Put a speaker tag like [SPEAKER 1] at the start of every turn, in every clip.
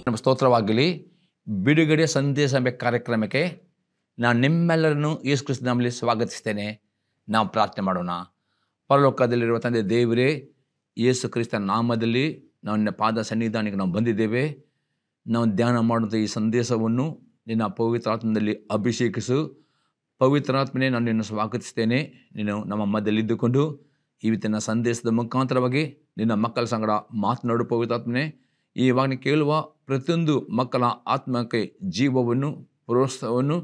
[SPEAKER 1] ನಮ್ಮ ಸ್ತೋತ್ರವಾಗಲಿ. ಬಿಡುಗಡೆ ಸಂದೇಶ ಎಂಬ ಕಾರ್ಯಕ್ರಮಕ್ಕೆ ನಾನು ನಿಮ್ಮೆಲ್ಲರನ್ನು ಯೇಸು ಕ್ರಿಸ್ತನ ನಾಮದಲ್ಲಿ ಸ್ವಾಗತಿಸ್ತೇನೆ. ನಾವು ಪ್ರಾರ್ಥನೆ ಮಾಡೋಣ. ಪರಲೋಕದಲ್ಲಿರುವ ತಂದೆ ದೇವರೇ, ಯೇಸು ಕ್ರಿಸ್ತನ ನಾಮದಲ್ಲಿ ನಾವು ನಿನ್ನ ಪಾದ ಸನ್ನಿಧಾನಕ್ಕೆ ನಾವು ಬಂದಿದ್ದೇವೆ. ನಾವು ಧ್ಯಾನ ಮಾಡುವಂಥ ಈ ಸಂದೇಶವನ್ನು ನಿನ್ನ ಪವಿತ್ರಾತ್ಮದಲ್ಲಿ ಅಭಿಷೇಕಿಸು. ಪವಿತ್ರಾತ್ಮನೇ, ನಾನು ನಿನ್ನ ಸ್ವಾಗತಿಸ್ತೇನೆ. ನೀನು ನಮ್ಮ ಮಧ್ಯದಲ್ಲಿದ್ದುಕೊಂಡು ಇವತ್ತಿನ ಸಂದೇಶದ ಮುಖಾಂತರವಾಗಿ ನಿನ್ನ ಮಕ್ಕಳ ಸಂಗಡ ಮಾತನಾಡು. ಪವಿತ್ರಾತ್ಮನೇ, ಇವಾಗ ಕೇಳುವ ಪ್ರತಿಯೊಂದು ಮಕ್ಕಳ ಆತ್ಮಕ್ಕೆ ಜೀವವನ್ನು, ಪ್ರೋತ್ಸಾಹವನ್ನು,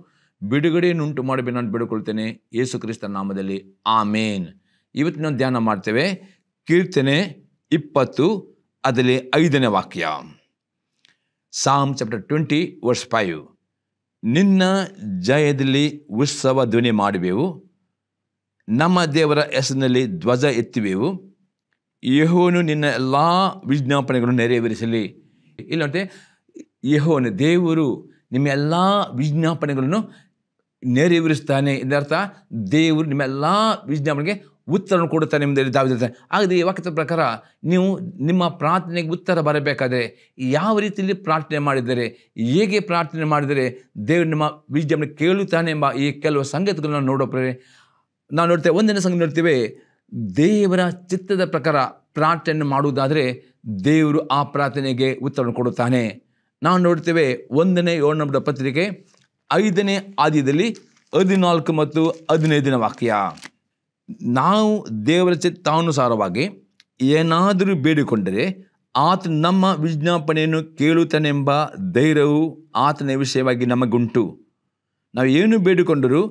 [SPEAKER 1] ಬಿಡುಗಡೆಯನ್ನುಂಟು ಮಾಡಬೇಕು ನಾನು ಬೇಡಿಕೊಳ್ತೇನೆ ಯೇಸು ಕ್ರಿಸ್ತನ ನಾಮದಲ್ಲಿ, ಆಮೇನ್. ಇವತ್ತು ನಾವು ಧ್ಯಾನ ಮಾಡ್ತೇವೆ ಕೀರ್ತನೆ 20 ಅದರಲ್ಲಿ 5ನೇ ವಾಕ್ಯ. ಸಾಮ್ ಚಾಪ್ಟರ್ 20 ವರ್ಸ್ 5. ನಿನ್ನ ಜಯದಲ್ಲಿ ಉತ್ಸವ ಧ್ವನಿ ಮಾಡುವೆವು, ನಮ್ಮ ದೇವರ ಹೆಸರಿನಲ್ಲಿ ಧ್ವಜ ಎತ್ತುವೆವು. ಯೆಹೋವನು ನಿನ್ನ ಎಲ್ಲ ವಿಜ್ಞಾಪನೆಗಳನ್ನು ನೆರವೇರಿಸಲಿ. ಇಲ್ಲ ನೋಡ್ತೆ, ಯೆಹೋವನು ದೇವರು ನಿಮ್ಮ ಎಲ್ಲ ವಿಜ್ಞಾಪನೆಗಳನ್ನು ನೆರವೇರಿಸ್ತಾನೆ. ಇದರರ್ಥ ದೇವರು ನಿಮ್ಮ ಎಲ್ಲ ವಿಜ್ಞಾಪನೆಗೆ ಉತ್ತರವನ್ನು ಕೊಡುತ್ತಾನೆ ಎಂಬುದರಲ್ಲಿ ದಾವಿದಿರ್ತಾನೆ. ಹಾಗಾದರೆ ಈ ವಾಕ್ಯದ ಪ್ರಕಾರ ನೀವು ನಿಮ್ಮ ಪ್ರಾರ್ಥನೆಗೆ ಉತ್ತರ ಬರಬೇಕಾದರೆ ಯಾವ ರೀತಿಯಲ್ಲಿ ಪ್ರಾರ್ಥನೆ ಮಾಡಿದರೆ, ಹೇಗೆ ಪ್ರಾರ್ಥನೆ ಮಾಡಿದರೆ ದೇವರು ನಿಮ್ಮ ವಿಜ್ಞಾಪನೆ ಕೇಳುತ್ತಾನೆ ಎಂಬ ಈ ಕೆಲವು ಸಂಗತಿಗಳನ್ನು ನೋಡೋಪ್ರೆ ನಾವು ನೋಡ್ತೇವೆ. ಒಂದನೇ ಸಂಗತಿ ನೋಡ್ತೇವೆ, ದೇವರ ಚಿತ್ತದ ಪ್ರಕಾರ ಪ್ರಾರ್ಥನೆ ಮಾಡುವುದಾದರೆ ದೇವರು ಆ ಪ್ರಾರ್ಥನೆಗೆ ಉತ್ತರವನ್ನು ಕೊಡುತ್ತಾನೆ. ನಾವು ನೋಡ್ತೇವೆ 1ನೇ ಯೋಹನ ಪತ್ರಿಕೆ 5ನೇ ಅಧ್ಯಾಯದಲ್ಲಿ 14 ಮತ್ತು 15ನೇ ವಾಕ್ಯ. ನಾವು ದೇವರ ಚಿತ್ತಾನುಸಾರವಾಗಿ ಏನಾದರೂ ಬೇಡಿಕೊಂಡರೆ ಆತ ನಮ್ಮ ವಿಜ್ಞಾಪನೆಯನ್ನು ಕೇಳುತ್ತಾನೆಂಬ ಧೈರ್ಯವು ಆತನ ವಿಷಯವಾಗಿ ನಮಗುಂಟು. ನಾವು ಏನು ಬೇಡಿಕೊಂಡರೂ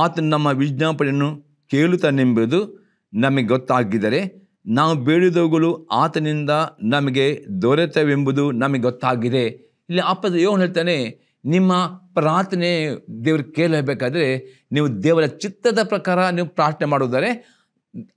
[SPEAKER 1] ಆತ ನಮ್ಮ ವಿಜ್ಞಾಪನೆಯನ್ನು ಕೇಳುತ್ತಾನೆಂಬುದು ನಮಗೆ ಗೊತ್ತಾಗಿದ್ದರೆ ನಾವು ಬೇಡಿದವುಗಳು ಆತನಿಂದ ನಮಗೆ ದೊರೆತವೆಂಬುದು ನಮಗೆ ಗೊತ್ತಾಗಿದೆ. ಇಲ್ಲಿ ಅಪ್ಪದ ಯೋಹನ ಹೇಳ್ತಾನೆ, ನಿಮ್ಮ ಪ್ರಾರ್ಥನೆ ದೇವರು ಕೇಳಬೇಕಾದ್ರೆ ನೀವು ದೇವರ ಚಿತ್ತದ ಪ್ರಕಾರ ನೀವು ಪ್ರಾರ್ಥನೆ ಮಾಡುವುದಾದರೆ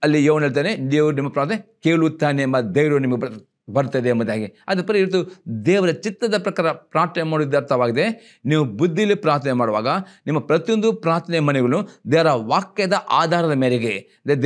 [SPEAKER 1] ಅಲ್ಲಿ ಯೋಹನ ಹೇಳ್ತಾನೆ, ದೇವರು ನಿಮ್ಮ ಪ್ರಾರ್ಥನೆ ಕೇಳುತ್ತಾನೆ ಎಂಬ ಧೈರ್ಯ ನಿಮಗೆ ಬರ್ತದೆ ಎಂಬುದಾಗಿ. ಅದು ಪರಿ ಇರ್ತು ದೇವರ ಚಿತ್ತದ ಪ್ರಕಾರ ಪ್ರಾರ್ಥನೆ ಮಾಡೋದು ಅರ್ಥವಾಗಿದೆ. ನೀವು ಬುದ್ಧಿಯಲ್ಲಿ ಪ್ರಾರ್ಥನೆ ಮಾಡುವಾಗ ನಿಮ್ಮ ಪ್ರತಿಯೊಂದು ಪ್ರಾರ್ಥನೆ ಮನೆಗಳು ದೇವರ ವಾಕ್ಯದ ಆಧಾರದ ಮೇರೆಗೆ,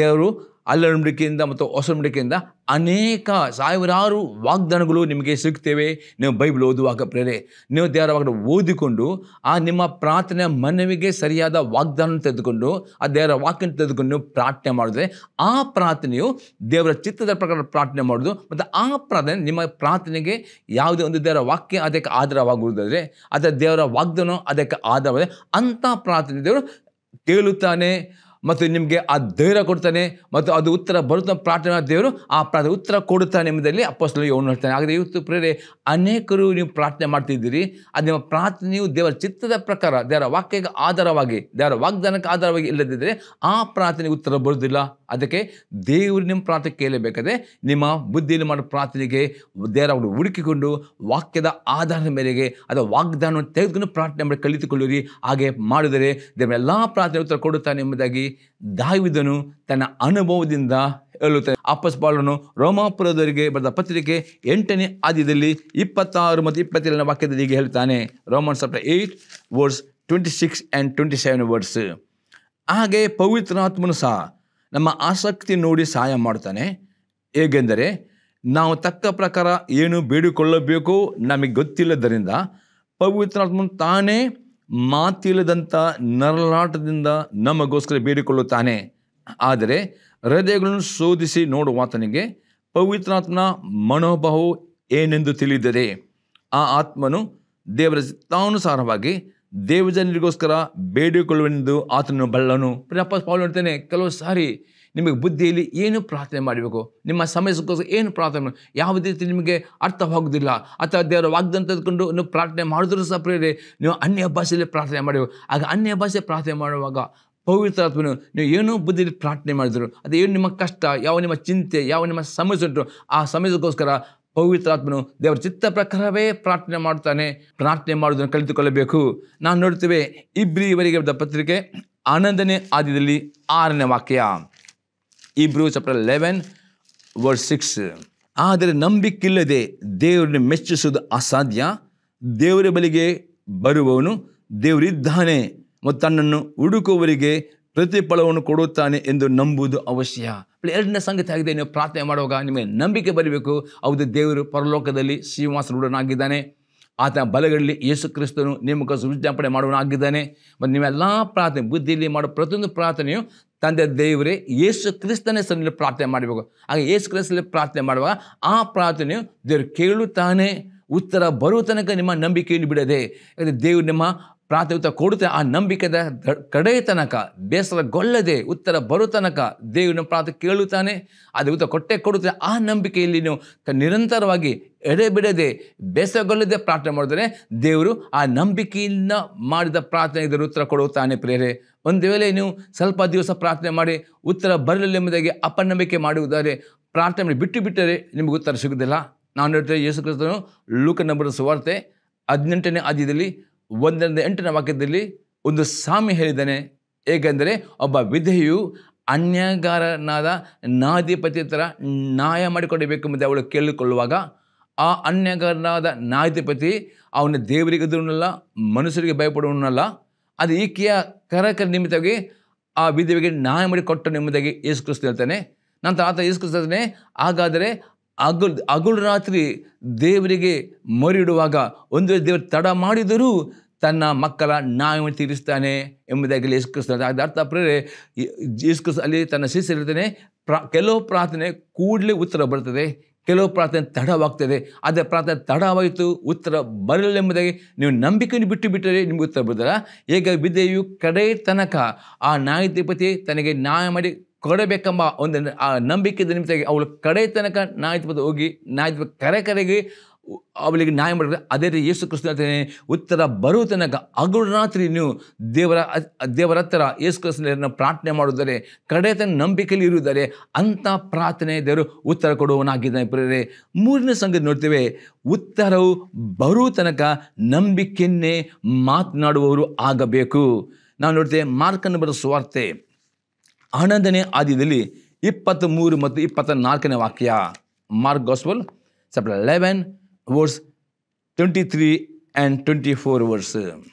[SPEAKER 1] ದೇವರು ಅಲ್ಲಂಬಿಕೆಯಿಂದ ಮತ್ತು ಹೊಸಂಬಿಕೆಯಿಂದ ಅನೇಕ ಸಾವಿರಾರು ವಾಗ್ದಾನಗಳು ನಿಮಗೆ ಸಿಗ್ತೇವೆ. ನೀವು ಬೈಬಲ್ ಓದುವಾಗ ಪ್ರೇರೆ ನೀವು ದೇವರ ವಾಗ್ದಾನ ಓದಿಕೊಂಡು ಆ ನಿಮ್ಮ ಪ್ರಾರ್ಥನೆ ಮನವಿಗೆ ಸರಿಯಾದ ವಾಗ್ದಾನ ತೆಗೆದುಕೊಂಡು ಆ ದೇವರ ವಾಕ್ಯ ತೆಗೆದುಕೊಂಡು ನೀವು ಪ್ರಾರ್ಥನೆ ಮಾಡಿದ್ರೆ ಆ ಪ್ರಾರ್ಥನೆಯು ದೇವರ ಚಿತ್ತದ ಪ್ರಕಾರ ಪ್ರಾರ್ಥನೆ ಮಾಡೋದು. ಮತ್ತು ಆ ಪ್ರಾರ್ಥನೆ ನಿಮ್ಮ ಪ್ರಾರ್ಥನೆಗೆ ಯಾವುದೇ ಒಂದು ದೇವರ ವಾಕ್ಯ ಅದಕ್ಕೆ ಆಧಾರವಾಗುವುದಾದರೆ ಅಥವಾ ದೇವರ ವಾಗ್ದಾನ ಅದಕ್ಕೆ ಆಧಾರವಾದರೆ ಅಂಥ ಪ್ರಾರ್ಥನೆ ದೇವರು ಕೇಳುತ್ತಾನೆ ಮತ್ತು ನಿಮಗೆ ಆ ಧೈರ್ಯ ಕೊಡ್ತಾನೆ ಮತ್ತು ಅದು ಉತ್ತರ ಬರುತ್ತ ಪ್ರಾರ್ಥನೆ ದೇವರು ಆ ಪ್ರಾರ್ಥನೆ ಉತ್ತರ ಕೊಡುತ್ತಾನೆ ಎಂಬುದರಲ್ಲಿ ಅಪೊಸ್ತಲ ಯೋಹನ ಹೇಳ್ತಾನೆ. ಹಾಗಾದರೆ ಇವತ್ತು ಪ್ರೇರೆ ಅನೇಕರು ನೀವು ಪ್ರಾರ್ಥನೆ ಮಾಡ್ತಿದ್ದೀರಿ, ಅದು ನಿಮ್ಮ ಪ್ರಾರ್ಥನೆಯು ದೇವರ ಚಿತ್ತದ ಪ್ರಕಾರ ದೇವರ ವಾಕ್ಯಕ್ಕೆ ಆಧಾರವಾಗಿ ದೇವರ ವಾಗ್ದಾನಕ್ಕೆ ಆಧಾರವಾಗಿ ಇಲ್ಲದಿದ್ದರೆ ಆ ಪ್ರಾರ್ಥನೆಗೆ ಉತ್ತರ ಬರುವುದಿಲ್ಲ. ಅದಕ್ಕೆ ದೇವರು ನಿಮ್ಮ ಪ್ರಾರ್ಥನೆ ಕೇಳಬೇಕಾದ್ರೆ ನಿಮ್ಮ ಬುದ್ಧಿಯಲ್ಲಿ ಮಾಡೋ ಪ್ರಾರ್ಥನೆಗೆ ದೇವರ ಹುಡುಕಿಕೊಂಡು ವಾಕ್ಯದ ಆಧಾರದ ಮೇರೆಗೆ ಅದು ವಾಗ್ದಾನವನ್ನು ತೆಗೆದುಕೊಂಡು ಪ್ರಾರ್ಥನೆ ಮಾಡಿ ಕಲಿತುಕೊಳ್ಳಿರಿ. ಹಾಗೆ ಮಾಡಿದರೆ ದೇವರ ಎಲ್ಲ ಪ್ರಾರ್ಥನೆ ಉತ್ತರ ಕೊಡುತ್ತಾನೆ ಎಂಬುದಾಗಿ ದಾವೀದನು ತನ್ನ ಅನುಭವದಿಂದ ಹೇಳುತ್ತಾನೆ. ಅಪೊಸ್ತಲ ಪೌಲನು ರೋಮಾಪುರದವರಿಗೆ ಬರೆದ ಪತ್ರಿಕೆ 8ನೇ ಅಧ್ಯಾಯದಲ್ಲಿ 26 ಮತ್ತು 27ನೇ ವಾಕ್ಯದಲ್ಲಿ ಹೀಗೆ ಹೇಳ್ತಾನೆ. Romans chapter 8 verse 26 and 27 verse. ಹಾಗೆ ಪವಿತ್ರಾತ್ಮನು ಸಹ ನಮ್ಮ ಆಸಕ್ತಿ ನೋಡಿ ಸಹಾಯ ಮಾಡ್ತಾನೆ. ಹೇಗೆಂದರೆ ನಾವು ತಕ್ಕ ಪ್ರಕಾರ ಏನು ಬೇಡಿಕೊಳ್ಳಬೇಕು ನಮಗೆ ಗೊತ್ತಿಲ್ಲದರಿಂದ ಪವಿತ್ರಾತ್ಮನು ತಾನೇ ಮಾತಿಲ್ಲದಂಥ ನರಳಾಟದಿಂದ ನಮಗೋಸ್ಕರ ಬೇಡಿಕೊಳ್ಳುತ್ತಾನೆ. ಆದರೆ ಹೃದಯಗಳನ್ನು ಶೋಧಿಸಿ ನೋಡುವಾತನಿಗೆ ಪವಿತ್ರಾತ್ಮನ ಮನೋಭಾವವು ಏನೆಂದು ತಿಳಿದರೆ ಆ ಆತ್ಮನು ದೇವರ ಚಿತ್ತಾನುಸಾರವಾಗಿ ದೇವಜನರಿಗೋಸ್ಕರ ಬೇಡಿಕೊಳ್ಳುವೆಂದು ಆತನು ಬಲ್ಲನು. ಪೌಲನು ಹೇಳ್ತಾನೆ, ಕೆಲವು ಸಾರಿ ನಿಮಗೆ ಬುದ್ಧಿಯಲ್ಲಿ ಏನು ಪ್ರಾರ್ಥನೆ ಮಾಡಬೇಕು, ನಿಮ್ಮ ಸಮಸ್ಯೆಗೋಸ್ಕರ ಏನು ಪ್ರಾರ್ಥನೆ ಮಾಡಿ ಯಾವ ರೀತಿ ನಿಮಗೆ ಅರ್ಥವಾಗುವುದಿಲ್ಲ ಅಥವಾ ದೇವರ ವಾಗ್ದಾನ ತೆಗೆದುಕೊಂಡು ನೀವು ಪ್ರಾರ್ಥನೆ ಮಾಡಿದ್ರೂ ಸಹ ಪ್ರೇರೆ ನೀವು ಅನ್ಯ ಭಾಷೆಯಲ್ಲಿ ಪ್ರಾರ್ಥನೆ ಮಾಡಬೇಕು. ಆಗ ಅನ್ಯ ಭಾಷೆ ಪ್ರಾರ್ಥನೆ ಮಾಡುವಾಗ ಪವಿತ್ರಾತ್ಮನು ನೀವು ಏನೋ ಬುದ್ಧಿಯಲ್ಲಿ ಪ್ರಾರ್ಥನೆ ಮಾಡಿದರು, ಅದು ಏನು ನಿಮ್ಮ ಕಷ್ಟ, ಯಾವ ನಿಮ್ಮ ಚಿಂತೆ, ಯಾವ ನಿಮ್ಮ ಸಮಸ್ಯೆ ಉಂಟು ಆ ಸಮಸ್ಯೆಗೋಸ್ಕರ ಪವಿತ್ರಾತ್ಮನು ದೇವರ ಚಿತ್ತ ಪ್ರಕಾರವೇ ಪ್ರಾರ್ಥನೆ ಮಾಡ್ತಾನೆ. ಪ್ರಾರ್ಥನೆ ಮಾಡೋದನ್ನು ಕಲಿತುಕೊಳ್ಳಬೇಕು. ನಾವು ನೋಡ್ತೇವೆ ಇಬ್ರಿಯವರಿಗೆ ಬರೆದ ಪತ್ರಿಕೆ 11ನೇ ಅಧ್ಯಾಯದಲ್ಲಿ 6ನೇ ವಾಕ್ಯ. ಇಬ್ರೂ ಚಾಪ್ಟರ್ 11 ವರ್ಸ್ 6. ಆದರೆ ನಂಬಿಕಿಲ್ಲದೆ ದೇವರನ್ನು ಮೆಚ್ಚಿಸುವುದು ಅಸಾಧ್ಯ. ದೇವರ ಬಳಿಗೆ ಬರುವವನು ದೇವರಿದ್ದಾನೆ ಮತ್ತು ತನ್ನನ್ನು ಹುಡುಕುವವರಿಗೆ ಪ್ರತಿಫಲವನ್ನು ಕೊಡುತ್ತಾನೆ ಎಂದು ನಂಬುವುದು ಅವಶ್ಯ. ಎರಡನೇ ಸಂಗತಿ ಆಗಿದೆ, ನೀವು ಪ್ರಾರ್ಥನೆ ಮಾಡುವಾಗ ನಿಮಗೆ ನಂಬಿಕೆ ಬರಬೇಕು. ಹೌದು, ದೇವರು ಪರಲೋಕದಲ್ಲಿ ಶ್ರೀನಿವಾಸರುಡನಾಗಿದ್ದಾನೆ, ಆತನ ಬಲಗಳಲ್ಲಿ ಯೇಸು ಕ್ರಿಸ್ತನು ನೇಮಕ ವಿಜ್ಞಾಪನೆ ಮಾಡುವನಾಗಿದ್ದಾನೆ. ಮತ್ತು ನೀವೆಲ್ಲ ಪ್ರಾರ್ಥನೆ ಬುದ್ಧಿಯಲ್ಲಿ ಮಾಡೋ ಪ್ರತಿಯೊಂದು ಪ್ರಾರ್ಥನೆಯು ತಂದೆ ದೇವರೇ ಯೇಸು ಕ್ರಿಸ್ತನ ಹೆಸರಿನಲ್ಲಿ ಪ್ರಾರ್ಥನೆ ಮಾಡಬೇಕು. ಹಾಗೆ ಯೇಸು ಕ್ರಿಸ್ತನಲ್ಲಿ ಪ್ರಾರ್ಥನೆ ಮಾಡುವಾಗ ಆ ಪ್ರಾರ್ಥನೆಯು ದೇವರು ಕೇಳುತ್ತಾನೆ, ಉತ್ತರ ಬರುವ ತನಕ ನಿಮ್ಮ ನಂಬಿಕೆಯನ್ನು ಬಿಡದೆ. ಯಾಕಂದರೆ ದೇವರು ನಿಮ್ಮ ಪ್ರಾರ್ಥನೆ ಉತ್ತರ ಕೊಡುತ್ತೆ. ಆ ನಂಬಿಕೆದ ಕಡೆ ತನಕ ಬೇಸರಗೊಳ್ಳದೆ ಉತ್ತರ ಬರೋ ತನಕ ದೇವರ ಪ್ರಾರ್ಥನೆ ಕೇಳುತ್ತಾನೆ, ಅದು ಉತ್ತರ ಕೊಟ್ಟೆ ಕೊಡುತ್ತೆ. ಆ ನಂಬಿಕೆಯಲ್ಲಿ ನೀವು ನಿರಂತರವಾಗಿ ಎಡೆಬಿಡದೆ ಬೇಸರಗೊಳ್ಳದೆ ಪ್ರಾರ್ಥನೆ ಮಾಡಿದರೆ ದೇವರು ಆ ನಂಬಿಕೆಯಿಂದ ಮಾಡಿದ ಪ್ರಾರ್ಥನೆ ಇದರ ಉತ್ತರ ಕೊಡುತ್ತಾನೆ. ಪ್ರಿಯರೇ, ಒಂದು ವೇಳೆ ನೀವು ಸ್ವಲ್ಪ ದಿವಸ ಪ್ರಾರ್ಥನೆ ಮಾಡಿ ಉತ್ತರ ಬರಲಿಲ್ಲ ಎಂಬುದಾಗಿ ಅಪನಂಬಿಕೆ ಮಾಡುವುದಾದರೆ ಪ್ರಾರ್ಥನೆ ಮಾಡಿ ಬಿಟ್ಟು ಬಿಟ್ಟರೆ ನಿಮಗೆ ಉತ್ತರ ಸಿಗುವುದಿಲ್ಲ. ನಾನು ಹೇಳ್ತೇನೆ, ಯೇಸು ಕ್ರಿಸ್ತನು ಲೂಕನ ಬರೆದ ಸುವಾರ್ತೆ 18ನೇ ಅಧ್ಯಾಯದಲ್ಲಿ 1-8ನೇ ವಾಕ್ಯದಲ್ಲಿ ಒಂದು ಸಾಮ್ಯ ಹೇಳಿದ್ದಾನೆ. ಹೇಗೆಂದರೆ, ಒಬ್ಬ ವಿಧವೆಯು ಅನ್ಯಾಯಗಾರನಾದ ನ್ಯಾಯಾಧಿಪತಿ ಹತ್ರ ನ್ಯಾಯ ಮಾಡಿಕೊಡಬೇಕೆಂಬುದು ಅವಳು ಕೇಳಿಕೊಳ್ಳುವಾಗ, ಆ ಅನ್ಯಾಯಗಾರನಾದ ನ್ಯಾಯಾಧಿಪತಿ ಅವನ ದೇವರಿಗೆ ಎದುರುನಲ್ಲ, ಮನುಷ್ಯರಿಗೆ ಭಯಪಡುವನಲ್ಲ. ಅದು ಈಕೆಯ ಕರಕರ ನಿಮಿತ್ತವಾಗಿ ಆ ವಿಧವೆಗೆ ನ್ಯಾಯ ಮಾಡಿ ಕೊಟ್ಟ ಎಂಬುದಾಗಿ ಯೇಸು ಕ್ರಿಸ್ತ ಹೇಳ್ತಾನೆ. ನಂತರ ಆತ ಯೇಸು ಕ್ರಿಸ್ತ ಹೇಳ್ತಾನೆ, ಹಾಗಾದರೆ ಹಗಲು ರಾತ್ರಿ ದೇವರಿಗೆ ಮೊರೆಯಿಡುವಾಗ ಒಂದು ವೇಳೆ ದೇವರು ತಡ ಮಾಡಿದರೂ ತನ್ನ ಮಕ್ಕಳ ನ್ಯಾಯವನ್ನು ತೀರಿಸ್ತಾನೆ ಎಂಬುದಾಗಿ ಯೇಸು ಕ್ರಿಸ್ತ. ಅದರ ಅರ್ಥ ಪ್ರೇರೆ, ಯೇಸು ಕ್ರಿಸ್ತ ಅಲ್ಲಿ ತನ್ನ ಶಿಷ್ಯರಿರ್ತಾನೆ, ಕೆಲವು ಪ್ರಾರ್ಥನೆ ಕೂಡಲೇ ಉತ್ತರ ಬರ್ತದೆ, ಕೆಲವು ಪ್ರಾರ್ಥನೆ ತಡವಾಗ್ತದೆ. ಅದೇ ಪ್ರಾರ್ಥನೆ ತಡವಾಯಿತು, ಉತ್ತರ ಬರಲಿಲ್ಲ ಎಂಬುದಾಗಿ ನೀವು ನಂಬಿಕೆಯನ್ನು ಬಿಟ್ಟು ಬಿಟ್ಟರೆ ನಿಮಗೆ ಉತ್ತರ ಬರೋದಿಲ್ಲ. ಈಗ ವಿಧವೆಯು ಕಡೆ ತನಕ ಆ ನ್ಯಾಯಾಧಿಪತಿ ತನಗೆ ನ್ಯಾಯ ಮಾಡಿ ಕೊಡಬೇಕೆಂಬ ಒಂದು ಆ ನಂಬಿಕೆದ ನಿಮಿತ್ತವಾಗಿ ಅವಳು ಕಡೆ ತನಕ ನ್ಯಾಯಾಧಿಪತಿ ಹೋಗಿ ನ್ಯಾಯಾಧಿಪತಿ ಕರೆಗೆ ಅವಳಿಗೆ ನ್ಯಾಯ ಮಾಡಿದ್ರೆ, ಅದೇ ರೀತಿ ಯೇಸು ಕ್ರಿಸ್ತ ಹೇಳ್ತಾನೆ, ಉತ್ತರ ಬರುವ ತನಕ ಹಗಲು ರಾತ್ರಿ ನೀವು ದೇವರ ಹತ್ತಿರ ಯೇಸು ಕ್ರಿಸ್ತನ ಪ್ರಾರ್ಥನೆ ಮಾಡುತ್ತಾರೆ, ಕಡೆ ತನಕ ನಂಬಿಕೆಯಲ್ಲಿ ಇರುತ್ತಾರೆ, ಅಂಥ ಪ್ರಾರ್ಥನೆ ದೇವರು ಉತ್ತರ ಕೊಡುವನಾಗಿದ್ದಾನೆ. ಪ್ರಿಯರೇ, ಮೂರನೇ ಸಂಗತಿ ನೋಡ್ತೇವೆ, ಉತ್ತರವು ಬರುವ ತನಕ ನಂಬಿಕೆಯನ್ನೇ ಮಾತನಾಡುವವರು ಆಗಬೇಕು. ನಾವು ನೋಡ್ತೇವೆ ಮಾರ್ಕನ ಬರೆದ ಸುವಾರ್ತೆ 11ನೇ ಅಧ್ಯಾಯದಲ್ಲಿ 23 ಮತ್ತು 24ನೇ ವಾಕ್ಯ. Mark gospel chapter 11 verse 23 and 24 verse.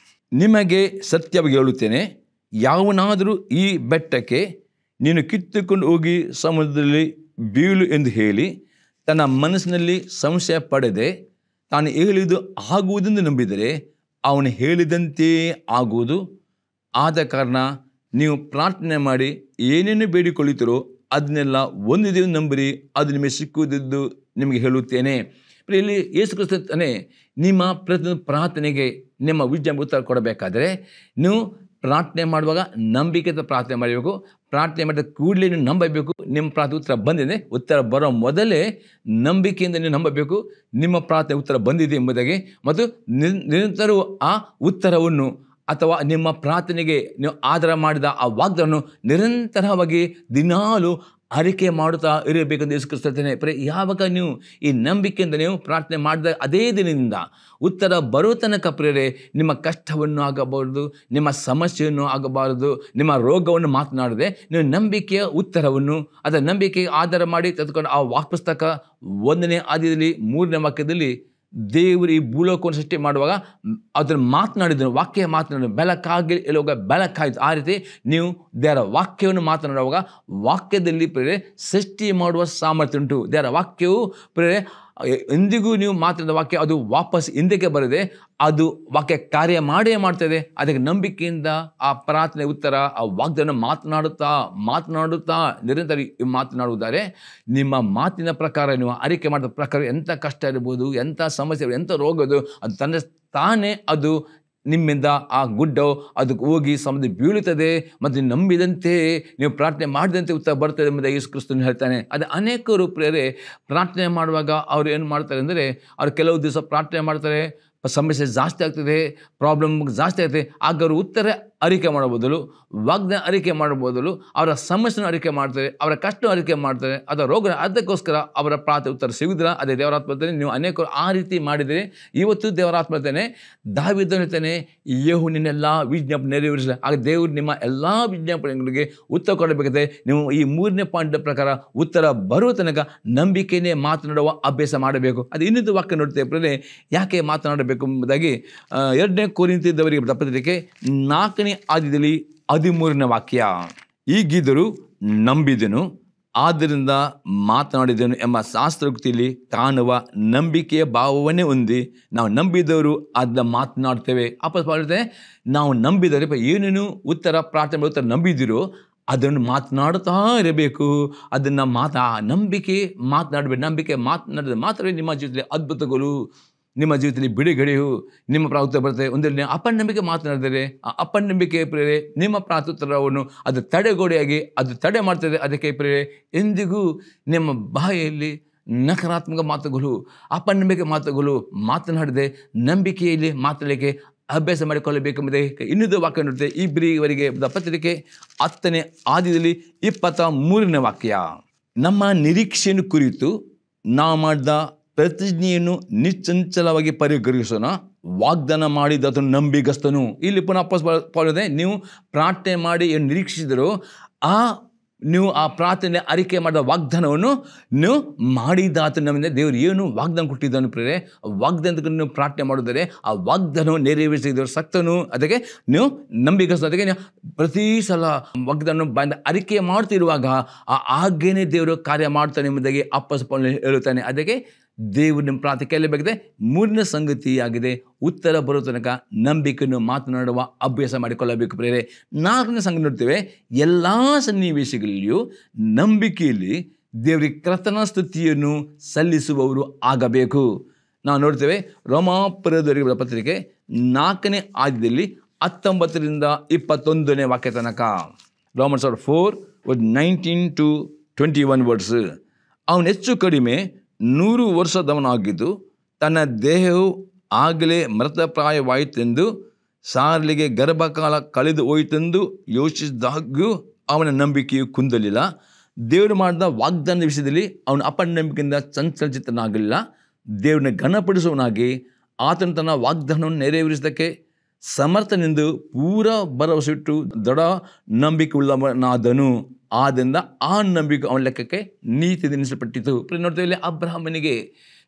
[SPEAKER 1] ನಿಮಗೆ ಸತ್ಯವಾಗಿ ಹೇಳುತ್ತೇನೆ, ಯಾವನಾದರೂ ಈ ಬೆಟ್ಟಕ್ಕೆ ನೀನು ಕಿತ್ತುಕೊಂಡು ಹೋಗಿ ಸಮುದ್ರದಲ್ಲಿ ಬೀಳು ಎಂದು ಹೇಳಿ ತನ್ನ ಮನಸ್ಸಿನಲ್ಲಿ ಸಂಶಯ ಪಡೆದೆ ತಾನು ಹೇಳಿದ್ದು ಆಗುವುದೆಂದು ನಂಬಿದರೆ ಅವನು ಹೇಳಿದಂತೆ ಆಗುವುದು. ಆದ ಕಾರಣ ನೀವು ಪ್ರಾರ್ಥನೆ ಮಾಡಿ ಏನೇನು ಬೇಡಿಕೊಳ್ಳುತ್ತೀರೋ ಅದನ್ನೆಲ್ಲ ಒಂದು ದಿನ ನಂಬಿರಿ, ಅದು ನಿಮಗೆ ಸಿಕ್ಕುವುದೆಂದು ನಿಮಗೆ ಹೇಳುತ್ತೇನೆ. ಇಲ್ಲಿ ಯೇಸು ಕ್ರಿಸ್ತನೇ ನಿಮ್ಮ ಪ್ರತಿಯೊಂದು ಪ್ರಾರ್ಥನೆಗೆ ನಿಮ್ಮ ವಿಜ್ಞಾನ ಉತ್ತರ ಕೊಡಬೇಕಾದರೆ ನೀವು ಪ್ರಾರ್ಥನೆ ಮಾಡುವಾಗ ನಂಬಿಕೆಯಿಂದ ಪ್ರಾರ್ಥನೆ ಮಾಡಬೇಕು. ಪ್ರಾರ್ಥನೆ ಮಾಡಿದ ಕೂಡಲೇ ನೀವು ನಂಬಬೇಕು, ನಿಮ್ಮ ಪ್ರಾರ್ಥನೆ ಉತ್ತರ ಬಂದಿದೆ. ಉತ್ತರ ಬರೋ ಮೊದಲೇ ನಂಬಿಕೆಯಿಂದ ನೀವು ನಂಬಬೇಕು ನಿಮ್ಮ ಪ್ರಾರ್ಥನೆ ಉತ್ತರ ಬಂದಿದೆ ಎಂಬುದಾಗಿ. ಮತ್ತು ನಿರಂತರವೂ ಆ ಉತ್ತರವನ್ನು ಅಥವಾ ನಿಮ್ಮ ಪ್ರಾರ್ಥನೆಗೆ ನೀವು ಆಧಾರ ಮಾಡಿದ ಆ ವಾಗ್ದಾನವನ್ನು ನಿರಂತರವಾಗಿ ದಿನಾಲು ಅರಿಕೆ ಮಾಡುತ್ತಾ ಇರಬೇಕೆಂದು ಯೇಸು ಕ್ರಿಸ್ತ ಹೇಳ್ತಾನೆ. ಯಾವಾಗ ನೀವು ಈ ನಂಬಿಕೆಯಿಂದ ನೀವು ಪ್ರಾರ್ಥನೆ ಮಾಡಿದ ಅದೇ ದಿನದಿಂದ ಉತ್ತರ ಬರೋ ತನಕ ಪ್ರೇರೆ ನಿಮ್ಮ ಕಷ್ಟವನ್ನು ಆಗಬಾರದು, ನಿಮ್ಮ ಸಮಸ್ಯೆಯನ್ನು ಆಗಬಾರದು, ನಿಮ್ಮ ರೋಗವನ್ನು ಮಾತನಾಡದೆ ನೀವು ನಂಬಿಕೆಯ ಉತ್ತರವನ್ನು ಅದರ ನಂಬಿಕೆಗೆ ಆಧಾರ ಮಾಡಿ ತೆಗೆದುಕೊಂಡು ಆ ವಾಕ್ಪುಸ್ತಕ 1ನೇ ಅಧ್ಯಾಯದಲ್ಲಿ 3ನೇ ವಾಕ್ಯದಲ್ಲಿ ದೇವರು ಈ ಭೂಲೋಕವನ್ನು ಸೃಷ್ಟಿ ಮಾಡುವಾಗ ಅದನ್ನು ಮಾತನಾಡಿದನು, ವಾಕ್ಯ ಮಾತನಾಡಿದ ಬೆಳಕಾಗಿ ಎಲ್ಲೋಗ ಬೆಳಕಾಯಿತು. ಆ ರೀತಿ ನೀವು ದೇವರ ವಾಕ್ಯವನ್ನು ಮಾತನಾಡುವಾಗ ವಾಕ್ಯದಲ್ಲಿ ಪ್ರೇರೆ ಸೃಷ್ಟಿ ಮಾಡುವ ಸಾಮರ್ಥ್ಯ ಉಂಟು. ದೇವರ ವಾಕ್ಯವು ಪ್ರೇರೆ ಎಂದಿಗೂ ನೀವು ಮಾತನಾಡಿದ ವಾಕ್ಯ ಅದು ವಾಪಸ್ ಹಿಂದಕ್ಕೆ ಬರದೆ ಅದು ವಾಕ್ಯ ಕಾರ್ಯ ಮಾಡೇ ಮಾಡ್ತದೆ. ಅದಕ್ಕೆ ನಂಬಿಕೆಯಿಂದ ಆ ಪ್ರಾರ್ಥನೆ ಉತ್ತರ ಆ ವಾಗ್ದಾನ ಮಾತನಾಡುತ್ತಾ ನಿರಂತರ ಮಾತನಾಡುವುದಾರೆ. ನಿಮ್ಮ ಮಾತಿನ ಪ್ರಕಾರ ನೀವು ಅರಿಕೆ ಮಾಡಿದ ಪ್ರಕಾರ ಎಂಥ ಕಷ್ಟ ಇರ್ಬೋದು, ಎಂಥ ಸಮಸ್ಯೆ, ಎಂಥ ರೋಗದು ಅದು ತನ್ನ ತಾನೇ ಅದು ನಿಮ್ಮಿಂದ ಆ ಗುಡ್ಡವು ಅದಕ್ಕೆ ಹೋಗಿ ಸಮುದ್ರ ಬೀಳುತ್ತದೆ ಮತ್ತು ನಂಬಿದಂತೆ ನೀವು ಪ್ರಾರ್ಥನೆ ಮಾಡಿದಂತೆ ಉತ್ತರ ಬರ್ತದೆ ಎಂಬುದಾಗಿ ಯೇಸು ಕ್ರಿಸ್ತನು ಹೇಳ್ತಾನೆ. ಅದು ಅನೇಕರು ಪ್ರೇರೆ ಪ್ರಾರ್ಥನೆ ಮಾಡುವಾಗ ಅವರು ಏನು ಮಾಡ್ತಾರೆ ಅಂದರೆ, ಅವ್ರು ಕೆಲವು ದಿವಸ ಪ್ರಾರ್ಥನೆ ಮಾಡ್ತಾರೆ, ಸಮಸ್ಯೆ ಜಾಸ್ತಿ ಆಗ್ತದೆ, ಪ್ರಾಬ್ಲಮ್ ಜಾಸ್ತಿ ಆಗ್ತದೆ. ಆಗ ಅವರು ಉತ್ತರ ಅರಿಕೆ ಮಾಡೋ ಬದಲು ವಾಗ್ದಾನ ಅರಿಕೆ ಮಾಡೋ ಬದಲು ಅವರ ಸಮಸ್ಯೆನ ಅರಿಕೆ ಮಾಡ್ತಾರೆ, ಅವರ ಕಷ್ಟ ಅರಿಕೆ ಮಾಡ್ತಾರೆ, ಅದರ ರೋಗ ಅದಕ್ಕೋಸ್ಕರ ಅವರ ಪ್ರಾರ್ಥನೆ ಉತ್ತರ ಸಿಗುವುದಿಲ್ಲ. ಅದೇ ದೇವರಾತ್ಮತೇನೆ ನೀವು ಅನೇಕರು ಆ ರೀತಿ ಮಾಡಿದರೆ ಇವತ್ತು ದೇವರಾತ್ಮತೇನೆ ದಾವೀದನು ಹೇಳ್ತಾನೆ, ಯೆಹೋವನೆಲ್ಲ ವಿಜ್ಞಾಪನೆ ನೆರವೇರಿಸಲಿ. ಆಗ ದೇವರು ನಿಮ್ಮ ಎಲ್ಲ ವಿಜ್ಞಾಪನೆಗಳಿಗೆ ಉತ್ತರ ಕೊಡಬೇಕಾದ್ರೆ ನೀವು ಈ 3ನೇ ಪಾಯಿಂಟ್ ಪ್ರಕಾರ ಉತ್ತರ ಬರುವ ತನಕ ನಂಬಿಕೆಯೇ ಮಾತನಾಡುವ ಅಭ್ಯಾಸ ಮಾಡಬೇಕು. ಅದು ಇನ್ನೊಂದು ವಾಕ್ಯ ನೋಡ್ತೇವೆ, ಯಾಕೆ ಮಾತನಾಡಬೇಕು ಎಂಬುದಾಗಿ 2ನೇ ಕೊರಿಂಥದವರಿಗೆ ಪತ್ರಿಕೆ 4ನೇ ಅಧ್ಯಾಯದಲ್ಲಿ 13ನೇ ವಾಕ್ಯ. ಈಗಿದ್ದರೂ ನಂಬಿದನು, ಆದ್ದರಿಂದ ಮಾತನಾಡಿದನು ಎಂಬ ಶಾಸ್ತ್ರೋಕ್ತಿಯಲ್ಲಿ ಕಾಣುವ ನಂಬಿಕೆಯ ಭಾವವನ್ನೇ ಹೊಂದಿ ನಾವು ನಂಬಿದವರು ಅದನ್ನ ಮಾತನಾಡ್ತೇವೆ. ಅಪಸ್ವರತೆ ನಾವು ನಂಬಿದರೆ ಏನೇನು ಉತ್ತರ ಪ್ರಾರ್ಥನೆ ಉತ್ತರ ನಂಬಿದಿರೋ ಅದನ್ನು ಮಾತನಾಡುತ್ತಾ ಇರಬೇಕು. ಅದನ್ನು ನಂಬಿಕೆ ಮಾತನಾಡಬೇಕು. ನಂಬಿಕೆ ಮಾತನಾಡಿದ್ರೆ ಮಾತ್ರ ನಿಮ್ಮ ಜೀವಿತದಲ್ಲಿ ಅದ್ಭುತಗಳು, ನಿಮ್ಮ ಜೀವಿತದಲ್ಲಿ ಬಿಡುಗಡೆಯು ನಿಮ್ಮ ಪ್ರಾರ್ಥನೆ ಬರ್ತದೆ. ಒಂದರಲ್ಲಿ ಅಪನಂಬಿಕೆ ಮಾತನಾಡಿದರೆ ಆ ಅಪನಂಬಿಕೆ ಪ್ರೇರೆ ನಿಮ್ಮ ಪ್ರಾರ್ಥುತ್ತರವನ್ನು ಅದು ತಡೆಗೋಡೆಯಾಗಿ ಅದು ತಡೆ ಮಾಡ್ತದೆ. ಅದಕ್ಕೆ ಪ್ರೇರೆ ಎಂದಿಗೂ ನಿಮ್ಮ ಬಾಯಲ್ಲಿ ನಕಾರಾತ್ಮಕ ಮಾತುಗಳು, ಅಪನಂಬಿಕೆ ಮಾತುಗಳು ಮಾತನಾಡದೆ ನಂಬಿಕೆಯಲ್ಲಿ ಮಾತಾಡಲಿಕ್ಕೆ ಅಭ್ಯಾಸ ಮಾಡಿಕೊಳ್ಳಬೇಕೆಂಬುದೇ ಇನ್ನೊಂದು ವಾಕ್ಯ ನೋಡುತ್ತೆ. ಇಬ್ರಿಯವರಿಗೆ ಪತ್ರಿಕೆ 10ನೇ ಆದಿಯಲ್ಲಿ 23ನೇ ವಾಕ್ಯ. ನಮ್ಮ ನಿರೀಕ್ಷೆಯನ್ನು ಕುರಿತು ನಾವು ಮಾಡಿದ ಪ್ರತಿಜ್ಞೆಯನ್ನು ನಿಶ್ಚಂಚಲವಾಗಿ ಪರಿಗಣಿಸೋಣ, ವಾಗ್ದಾನ ಮಾಡಿದ ನಂಬಿಗಸ್ತನು. ಇಲ್ಲಿ ಪುನಃ ಪಾಲಿದೆ, ನೀವು ಪ್ರಾರ್ಥನೆ ಮಾಡಿ ಏನು ನಿರೀಕ್ಷಿಸಿದರೂ ನೀವು ಆ ಪ್ರಾರ್ಥನೆ ಅರಿಕೆ ಮಾಡಿದ ವಾಗ್ದಾನವನ್ನು ನೀವು ಮಾಡಿದಾತ ನಮ್ಮಿಂದ ದೇವರು ಏನು ವಾಗ್ದಾನ ಕೊಟ್ಟಿದ್ದಾನು ಪ್ರೇರೆ, ವಾಗ್ದಾನಕ್ಕೆ ನೀವು ಪ್ರಾರ್ಥನೆ ಮಾಡಿದರೆ ಆ ವಾಗ್ದಾನವು ನೆರವೇರಿಸಿದವರು ಸಕ್ತನು. ಅದಕ್ಕೆ ನೀವು ನಂಬಿಕಸ್ತ. ಅದಕ್ಕೆ ನೀವು ಪ್ರತಿ ಸಲ ವಾಗ್ದಾನ ಬಂದ ಅರಿಕೆ ಮಾಡ್ತಿರುವಾಗ ಆ ಆಜ್ಞೆನೇ ದೇವರು ಕಾರ್ಯ ಮಾಡ್ತಾನೆ ಎಂಬುದಾಗಿ ಅಪ್ಪಸ್ಪಾಲ ಹೇಳುತ್ತಾನೆ. ಅದಕ್ಕೆ ದೇವರು ನಿಮ್ಮ ಪ್ರಾರ್ಥನೆ ಕೇಳಬೇಕಿದೆ. 3ನೇ ಸಂಗತಿಯಾಗಿದೆ, ಉತ್ತರ ಬರೋ ತನಕ ನಂಬಿಕೆಯನ್ನು ಮಾತನಾಡುವ ಅಭ್ಯಾಸ ಮಾಡಿಕೊಳ್ಳಬೇಕು ಪ್ರೇರೆ. 4ನೇ ಸಂಗತಿ ನೋಡ್ತೇವೆ, ಎಲ್ಲ ಸನ್ನಿವೇಶಗಳಲ್ಲಿಯೂ ನಂಬಿಕೆಯಲ್ಲಿ ದೇವರಿಗೆ ಕರ್ತನ ಸ್ತುತಿಯನ್ನು ಸಲ್ಲಿಸುವವರು ಆಗಬೇಕು. ನಾವು ನೋಡ್ತೇವೆ ರೋಮಾಪುರದವರಿಗೆ ಪತ್ರಿಕೆ 4ನೇ ಆದ್ಯದಲ್ಲಿ 19ರಿಂದ 21ನೇ ವಾಕ್ಯ ತನಕ. Romans 4:19 to 21 words. ಅವನು ಹೆಚ್ಚು ಕಡಿಮೆ 100 ವರ್ಷದವನಾಗಿದ್ದು ತನ್ನ ದೇಹವು ಆಗಲೇ ಮೃತಪ್ರಾಯವಾಯಿತೆಂದು ಸಾರ್ಲಿಗೆ ಗರ್ಭಕಾಲ ಕಳೆದು ಹೋಯಿತೆಂದು ಯೋಚಿಸಿದಾಗ್ಯೂ ಅವನ ನಂಬಿಕೆಯು ಕುಂದಲಿಲ್ಲ. ದೇವರು ಮಾಡಿದ ವಾಗ್ದಾನದ ವಿಷಯದಲ್ಲಿ ಅವನು ಅಪನಂಬಿಕೆಯಿಂದ ಚಂಚಲಚಿತ್ತನಾಗಲಿಲ್ಲ. ದೇವರನ್ನ ಘನಪಡಿಸುವನಾಗಿ ಆತನು ತನ್ನ ವಾಗ್ದಾನವನ್ನು ನೆರವೇರಿಸೋದಕ್ಕೆ ಸಮರ್ಥನೆಂದು ಪೂರ ಭರವಸೆಟ್ಟು ದೃಢ ನಂಬಿಕೆ ಉಳ್ಳವನಾದನು. ಆದ್ದರಿಂದ ಆ ನಂಬಿಕೆ ಅವನ ಲೆಕ್ಕಕ್ಕೆ ನೀತಿ ಎನಿಸಲ್ಪಟ್ಟಿತು. ನೋಡ್ತೇವೆ ಇಲ್ಲಿ ಅಬ್ರಹಾಮನಿಗೆ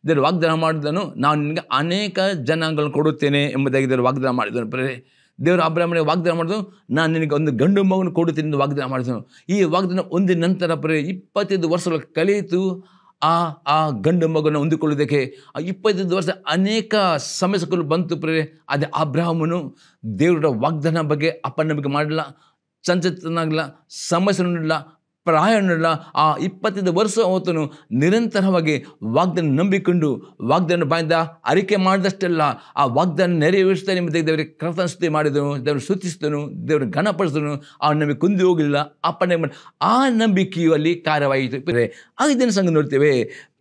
[SPEAKER 1] ದೇವರು ವಾಗ್ದಾನ ಮಾಡಿದನು, ನಾನು ನಿನಗೆ ಅನೇಕ ಜನಾಂಗಗಳನ್ನು ಕೊಡುತ್ತೇನೆ ಎಂಬುದಾಗಿ ದೇವರು ವಾಗ್ದಾನ ಮಾಡಿದನು. ದೇವರು ಅಬ್ರಹಾಮನಿಗೆ ವಾಗ್ದಾನ ಮಾಡಿದನು, ನಾನು ನಿನಗೆ ಒಂದು ಗಂಡು ಮಗನ ಕೊಡುತ್ತೇನೆ ಎಂದು ವಾಗ್ದಾನ ಮಾಡಿದನು. ಈ ವಾಗ್ದಾನ ಒಂದಿನ ನಂತರ 25 ವರ್ಷಗಳು ಕಳೆಯಿತು. ಆ ಗಂಡು ಮಗನ ಹೊಂದಿಕೊಳ್ಳೋದಕ್ಕೆ 25 ವರ್ಷ ಅನೇಕ ಸಮಸ್ಯೆಗಳು ಬಂತು ಅದೇ ಅಬ್ರಹಾಮನು ದೇವರ ವಾಗ್ದಾನ ಬಗ್ಗೆ ಅಪನಂಬಿಕೆ ಮಾಡಲಿಲ್ಲ, ಚಂಚಲನಾಗಲಿಲ್ಲ, ಸಮಸ್ಯೆ ನೋಡಲಿಲ್ಲ, ಪ್ರಾಯಣಿಲ್ಲ. ಆ 25 ವರ್ಷ ಹೊತ್ತನು ನಿರಂತರವಾಗಿ ವಾಗ್ದಾನ ನಂಬಿಕೊಂಡು ವಾಗ್ದಾನ ಬಾಯಿಂದ ಅರಿಕೆ ಮಾಡಿದಷ್ಟೆಲ್ಲ ಆ ವಾಗ್ದಾನ ನೆರವೇರಿಸ್ತಾನೆ ಎಂಬುದಾಗಿ ದೇವರಿಗೆ ಕರ್ತನ ಸ್ತುತಿ ಮಾಡಿದನು, ದೇವರು ಸ್ತುತಿಸಿದನು, ದೇವರು ಘನಪಡಿಸಿದನು. ಆ ನಂಬಿಕೆ ಕುಂದಿ ಹೋಗಲಿಲ್ಲ, ಅಪ್ಪನೆ ಆ ನಂಬಿಕೆಯು ಅಲ್ಲಿ ಕಾರ್ಯವಾಯಿತು. 5ನೇ ಸಂಘ ನೋಡ್ತೇವೆ,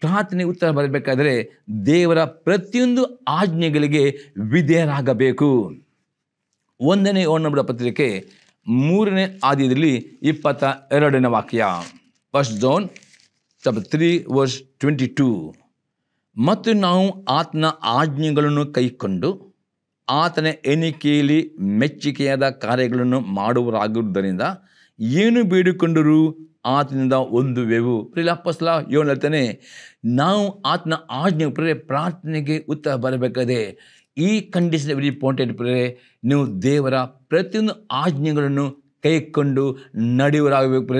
[SPEAKER 1] ಪ್ರಾರ್ಥನೆ ಉತ್ತರ ಬರಬೇಕಾದರೆ ದೇವರ ಪ್ರತಿಯೊಂದು ಆಜ್ಞೆಗಳಿಗೆ ವಿಧೇಯರಾಗಬೇಕು. 1ನೇ ಯೋಹನ ಪತ್ರಿಕೆ 3ನೇ ಆದ್ಯದಲ್ಲಿ 22ನೇ ವಾಕ್ಯ. 1 John 3:22. ಮತ್ತು ನಾವು ಆತನ ಆಜ್ಞೆಗಳನ್ನು ಕೈಕೊಂಡು ಆತನ ಎಣಿಕೆಯಲ್ಲಿ ಮೆಚ್ಚುಗೆಯಾದ ಕಾರ್ಯಗಳನ್ನು ಮಾಡುವರಾಗುವುದರಿಂದ ಏನು ಬೇಡಿಕೊಂಡರೂ ಆತನಿಂದ ಹೊಂದುವೆವು. ಅಪೊಸ್ತಲ ಯೋಹನ ಹೇಳ್ತಾನೆ, ನಾವು ಆತನ ಆಜ್ಞೆ ಪ್ರಾರ್ಥನೆಗೆ ಉತ್ತರ ಬರಬೇಕಾದೆ. ಈ ಕಂಡೀಷನ್ ವೆರಿ ಇಂಪಾರ್ಟೆಂಟ್ ನೀವು ದೇವರ ಪ್ರತಿಯೊಂದು ಆಜ್ಞೆಗಳನ್ನು ಕೈಕೊಂಡು ನಡೆಯುವರಾಗಬೇಕು.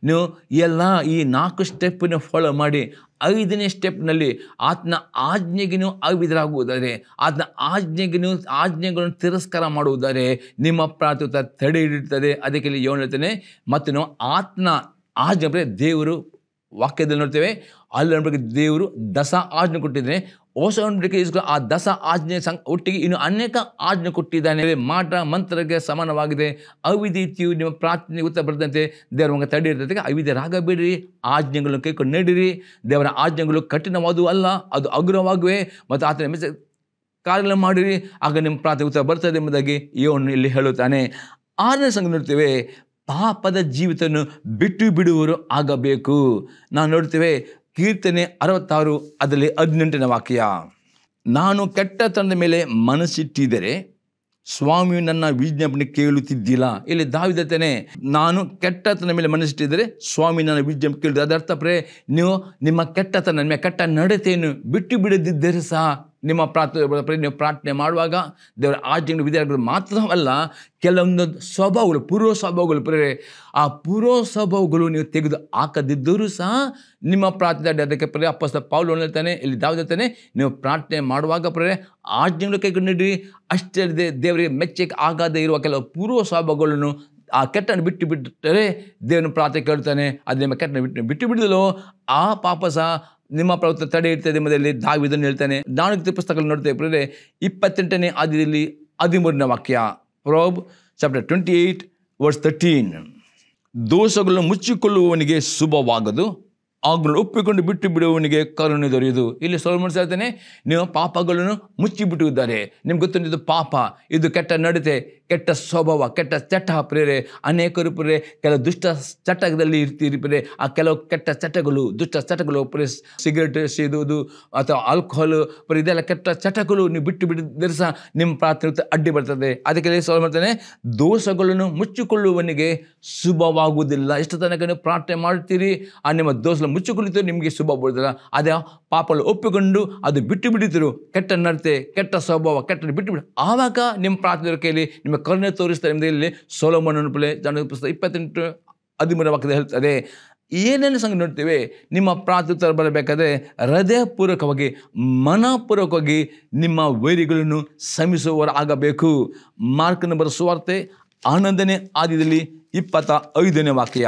[SPEAKER 1] ನೀವು ಎಲ್ಲ ಈ 4 ಸ್ಟೆಪ್ಪನ್ನು ಫಾಲೋ ಮಾಡಿ 5ನೇ ಸ್ಟೆಪ್ನಲ್ಲಿ ಆತನ ಆಜ್ಞೆಗೆ ನೀವು ಅವಿಧರಾಗುವುದಾದರೆ, ಆತನ ಆಜ್ಞೆಗಳನ್ನು ತಿರಸ್ಕಾರ ಮಾಡುವುದಾದರೆ ನಿಮ್ಮ ಪ್ರಾರ್ಥನೆ ತಡೆ ಹಿಡಿಯುತ್ತದೆ. ಅದಕ್ಕೆ ಇಲ್ಲಿ ಯೋಹನ ಹೇಳ್ತಾನೆ, ಮತ್ತು ನಾವು ಆತನ ಆಜ್ಞೆ ದೇವರು ವಾಕ್ಯದಲ್ಲಿ ನೋಡ್ತೇವೆ, ಅಲ್ಲಿ ನೋಡಬೇಕು ದೇವರು 10 ಆಜ್ಞೆ ಕೊಟ್ಟಿದ್ದಾನೆ. ಹೊಸ ಒಡಂಬಡಿಕೆ ಆ 10 ಆಜ್ಞೆ ಒಟ್ಟಿಗೆ ಇನ್ನು ಅನೇಕ ಆಜ್ಞೆ ಕೊಟ್ಟಿದ್ದಾನೆ. ಮಾಟ ಮಂತ್ರಕ್ಕೆ ಸಮಾನವಾಗಿದೆ. ಅವಿಧೀತಿಯು ನಿಮ್ಮ ಪ್ರಾರ್ಥನೆ ಉತ್ತರ ಬರೆದಂತೆ ದೇವರ ಮಗ ತಡೆ ಇರ್ತದೆ. ಅವಿಧರಾಗಬೇಡಿರಿ, ಆಜ್ಞೆಗಳನ್ನು ಕೈಕೊಂಡು ನಡೀರಿ. ದೇವರ ಆಜ್ಞೆಗಳು ಕಠಿಣವಾದವು ಅಲ್ಲ, ಅದು ಹಗುರವಾಗಿವೆ. ಮತ್ತು ಆತನ ಮೆಚ್ಚ ಕಾರ್ಯಗಳನ್ನು ಮಾಡಿರಿ, ಆಗ ನಿಮ್ಮ ಪ್ರಾರ್ಥನೆ ಉತ್ತರ ಬರ್ತದೆ ಎಂಬುದಾಗಿ ಯೋಹನ ಇಲ್ಲಿ ಹೇಳುತ್ತಾನೆ. 6ನೇ ಸಂಘ ನೋಡ್ತೇವೆ, ಪಾಪದ ಜೀವಿತವನ್ನು ಬಿಟ್ಟು ಬಿಡುವರು ಆಗಬೇಕು. ನಾವು ನೋಡ್ತೇವೆ ಕೀರ್ತನೆ 66 ಅದರಲ್ಲಿ 18ನೇ ವಾಕ್ಯ. ನಾನು ಕೆಟ್ಟತನದ ಮೇಲೆ ಮನಸ್ಸಿಟ್ಟಿದ್ದರೆ ಸ್ವಾಮಿಯು ನನ್ನ ವಿಜ್ಞಾಪನೆ ಕೇಳುತ್ತಿದ್ದಿಲ್ಲ. ಇಲ್ಲಿ ದಾವಿದತನೇ, ನಾನು ಕೆಟ್ಟತನ ಮೇಲೆ ಮನಸ್ಸಿಟ್ಟಿದ್ದರೆ ಸ್ವಾಮಿ ನನ್ನ ವಿಜ್ಞಾಪನೆ ಕೇಳುತ್ತೆ. ಅದರ್ಥ ನೀವು ನಿಮ್ಮ ಕೆಟ್ಟತನ, ನಿಮ್ಮ ಕೆಟ್ಟ ನಡತೆಯನ್ನು ಬಿಟ್ಟು ಬಿಡದಿದ್ದರೆ ಸಹ ನಿಮ್ಮ ನೀವು ಪ್ರಾರ್ಥನೆ ಮಾಡುವಾಗ ದೇವರ ಆಜ್ಞೆಗಳು ವಿಧಾನಗಳು ಮಾತ್ರವಲ್ಲ, ಕೆಲವೊಂದು ಸ್ವಭಾವಗಳು, ಪೂರ್ವ ಸ್ವಭಾವಗಳು ಪ್ರೇರೆ, ಆ ಪೂರ್ವ ಸ್ವಭಾವಗಳು ನೀವು ತೆಗೆದು ಹಾಕದಿದ್ದರೂ ಸಹ ನಿಮ್ಮ ಪ್ರಾರ್ಥನೆ ಅದಕ್ಕೆ ಪ್ರೇರೆ ಅಪ್ಪಸ್ತಲ ಪೌಲನು ಹೇಳ್ತಾನೆ, ಇಲ್ಲಿ ದಾವೀದ ಹೇಳ್ತಾನೆ, ನೀವು ಪ್ರಾರ್ಥನೆ ಮಾಡುವಾಗ ಪ್ರೇರೆ ಆಜ್ಞೆಗಳು ಕೈಗೊಂಡು ನೀಡಿ. ಅಷ್ಟೇ ಅಲ್ಲದೆ ದೇವರಿಗೆ ಮೆಚ್ಚಕ್ಕೆ ಆಗದೇ ಇರುವ ಕೆಲವು ಪೂರ್ವ ಸ್ವಭಾವಗಳನ್ನು, ಆ ಕೆಟ್ಟನ್ನು ಬಿಟ್ಟರೆ ದೇವನ ಪ್ರಾರ್ಥನೆ ಕೇಳ್ತಾನೆ. ಅದು ನಿಮ್ಮ ಕೆಟ್ಟನ್ನು ಬಿಟ್ಟು ಬಿಡಲು ಆ ಪಾಪ ಸಹ ನಿಮ್ಮ ಪ್ರವೃತ್ತಿ ತಡೆ ಇರ್ತದೆ ಎಂಬುದರಲ್ಲಿ ದಾವೀದನು ಹೇಳ್ತಾನೆ. ದಾನಿಯೇಲನ ಪುಸ್ತಕ ನೋಡ್ತೇವೆ ಪ್ರೇರೆ 28ನೇ ಅಧ್ಯಾಯದಲ್ಲಿ 13ನೇ ವಾಕ್ಯ, ಪ್ರೋಬ್ ಚಾಪ್ಟರ್ 28:13, ದೋಷಗಳನ್ನು ಮುಚ್ಚಿಕೊಳ್ಳುವವನಿಗೆ ಶುಭವಾಗದು, ಅವುಗಳನ್ನು ಒಪ್ಪಿಕೊಂಡು ಬಿಟ್ಟು ಬಿಡುವವನಿಗೆ ಕರುಣೆ ದೊರೆಯುವುದು. ಇಲ್ಲಿ ಸೊಲೊಮೋನ ಹೇಳ್ತಾನೆ, ನೀವು ಪಾಪಗಳನ್ನು ಮುಚ್ಚಿಬಿಟ್ಟಿದ್ದಾರೆ. ನಿಮ್ಗೆ ಗೊತ್ತಿದ್ದು ಪಾಪ, ಇದು ಕೆಟ್ಟ ನಡತೆ, ಕೆಟ್ಟ ಸ್ವಭಾವ, ಕೆಟ್ಟ ಚಟ ಪ್ರೇರೆ. ಅನೇಕರು ಪ್ರೇರೆ ಕೆಲವು ದುಷ್ಟ ಚಟದಲ್ಲಿ ಇರ್ತೀರಿ ಪ್ರೇರೆ. ಆ ಕೆಲವು ಕೆಟ್ಟ ಚಟಗಳು, ದುಷ್ಟ ಚಟಗಳು ಪ್ರೇರೆ, ಸಿಗರೇಟ್ ಸೇದುವುದು ಅಥವಾ ಆಲ್ಕೋಹಾಲ್ ಪ್ರೇರೆ, ಇದೆಲ್ಲ ಕೆಟ್ಟ ಚಟಗಳು ನೀವು ಬಿಟ್ಟು ಬಿಟ್ಟಿದ್ದರೆ ಸಹ ನಿಮ್ಮ ಪ್ರಾರ್ಥನೆ ಅಡ್ಡಿ ಬರ್ತದೆ. ಅದಕ್ಕೆ ಸೊಲೊಮೋನ ಹೇಳ್ತಾನೆ, ದೋಷಗಳನ್ನು ಮುಚ್ಚಿಕೊಳ್ಳುವವನಿಗೆ ಶುಭವಾಗುವುದಿಲ್ಲ. ಎಷ್ಟು ತನಕ ನೀವು ಪ್ರಾರ್ಥನೆ ಮಾಡ್ತೀರಿ, ಆ ನಿಮ್ಮ ದೋಷ ಮುಚ್ಚಿಕೊಳ್ಳುತ್ತೀರಿ, ನಿಮಗೆ ಶುಭ ಬರುವುದಿಲ್ಲ. ಅದೇ ಪಾಪಗಳು ಒಪ್ಪಿಕೊಂಡು ಅದು ಬಿಟ್ಟು ಬಿಡುತ್ತೀರು, ಕೆಟ್ಟ ನಡತೆ, ಕೆಟ್ಟ ಸ್ವಭಾವ, ಕೆಟ್ಟ ಬಿಟ್ಟು ಬಿಡು, ಆವಾಗ ನಿಮ್ಮ ಪ್ರಾರ್ಥನೆ ಕೈಲಿ ನಿಮ್ಮ ಕರುಣೆ ತೋರಿಸ್ತಾರೆ ಎಂಬುದರಲ್ಲಿ ಸೊಲೊಮೋನನ ದಾನಿಯೇಲನ ಪುಸ್ತಕ 28:13 ವಾಕ್ಯದಲ್ಲಿ ಹೇಳ್ತಾರೆ. ಏನೇನು ಸಂಗ ನೋಡ್ತೇವೆ, ನಿಮ್ಮ ಪ್ರಾರ್ಥನೆ ಬರಬೇಕಾದ್ರೆ ಹೃದಯಪೂರ್ವಕವಾಗಿ, ಮನಪೂರ್ವಕವಾಗಿ ನಿಮ್ಮ ವೈರಿಗಳನ್ನು ಶ್ರಮಿಸುವವರಾಗಬೇಕು. ಮಾರ್ಕನ ಬರೆದ ಸುವಾರ್ತೆ 11ನೇ ಅಧ್ಯಾಯದಲ್ಲಿ 25ನೇ ವಾಕ್ಯ,